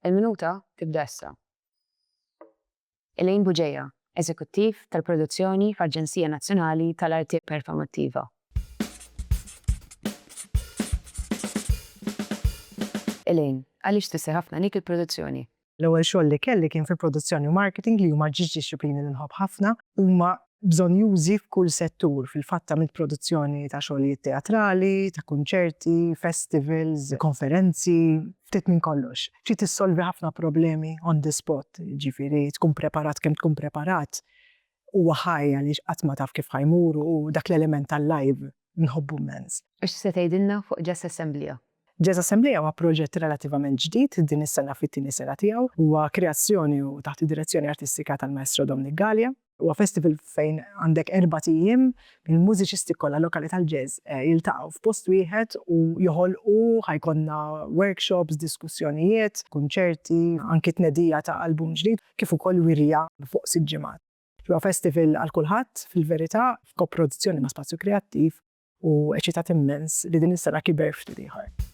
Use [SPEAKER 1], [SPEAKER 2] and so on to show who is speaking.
[SPEAKER 1] Il-minuta tibda issa. Elaine Buġeja, Eżekuttiv tal-Produzzjoni f'Aġenzija Nazzjonali tal-Arti Performattiva. Elaine, għaliex tisser ħafna dik il-produzzjoni?
[SPEAKER 2] L-ewwel xogħol li kelli kien fil-produzzjoni u marketing li huma ġiġ disċiplini li nħobb ħafna huma bżonn jużi f'kull settur fil-fatt tagħmel produzzjoni ta' xogħlijiet teatrali, ta' kunċerti, festivals, konferenzi, ftit minn kollox. Trid tissolvi ħafna problemi on the spot, ġifieri tkun preparat kemm tkun preparat huwa ħaj għaliex qatt ma taf kif ħajmuru u dak l-element tal-live nħobbu immens.
[SPEAKER 1] Ix se tgħidilna fuq Jazz Assembly?
[SPEAKER 2] Jazz Assembly huwa proġett relativament ġdid din is-sena fit-tieni sena tiegħu, huwa kreazzjoni u taħt id-direzzjoni artistika tal-Maestro Dominic Gallia. Huwa festival fejn għandek 4 ijiem il-mużiċisti kollha lokali tal-jazz jiltaqgħu f'post wieħed u joħolqu ħajkonna workshops, diskussjonijiet, kunċerti, anki tnedija ta' album ġdid kif ukoll wirja fuq 6 ġimgħat. Huwa festival għal kulħadd fil-verità f'koproduzzjoni ma' Spazju Kreattiv u eċitat immens li din is-sena kiber ftit ieħor.